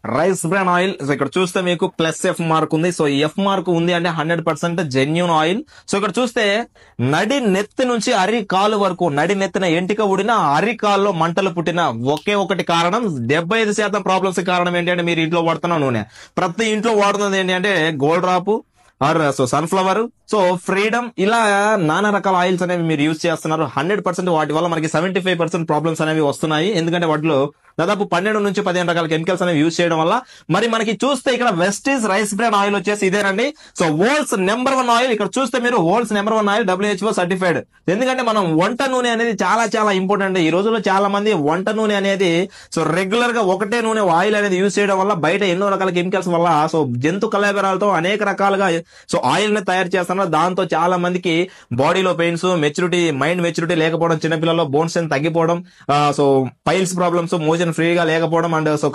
Rice bran oil. So ఇక్కడ చూస్తే మీకు ప్లస్ ఎఫ్ మార్క్ ఉంది. సో ఎఫ్ మార్క్ ఉంది అంటే 100% జెన్యూన్ ఆయిల్. సో ఇక్కడ చూస్తే నడి నెత్తి నుంచి అరి కాలు వరకు, నడి నెత్తిన ఎంటిక ఊడిన అరి కాల్లో మంటలు పుట్టిన ఒకే ఒకటి కారణం, 75% ప్రాబ్లమ్స్ కారణం ఏంటంటే మీరు ఇంట్లో వాడుతున్న నూనె. ప్రతి ఇంట్లో వాడుతున్నది ఏంటి అంటే Gold Drop or so sunflower, so Freedom, ఇలా నానా రకాల ఆయిల్స్ అనేవి మీరు యూజ్ చేస్తున్నారు. 100% వాటి వల్ల మనకి 75% ప్రాబ్లమ్స్ అనేవి వస్తున్నాయి. ఎందుకంటే వాటిలో దాదాపు 12 నుంచి 15 రకాల కెమికల్స్ అనేవి యూజ్ చేయడం వల్ల. మరి మనకి చూస్తే ఇక్కడ వెస్టీజ్ రైస్ బ్రాన్ ఆయిల్ వచ్చేసి ఇదేనండి. So world's number 1 oil. ఇక్కడ చూస్తే మీరు world's number 1 oil WHO certified. ఎందుకంటే మనం వంట నూనె అనేది చాలా చాలా ఇంపార్టెంట్. ఈ రోజుల్లో చాలా మంది వంట నూనె అనేది సో రెగ్యులర్ గా ఒకటే నూనె ఆయిల్ అనేది యూజ్ చేయడం వల్ల బయట ఎన్నో రకాల కెమికల్స్ వల్ల సో జంతు కళాబరాలతో అనేక రకాలుగా సో ఆయిల్ ని తయారు చేస్తున్నారు. దాంతో చాలా మందికి బాడీలో పెయిన్స్, మైండ్ మెచ్యూరిటీ లేకపోవడం, చిన్నపిల్లల్లో బోన్స్ తగ్గిపోవడం, సో పైల్స్ ప్రాబ్లమ్స్, మోషన్ ఫ్రీగా లేకపోవడం, అండ్ సో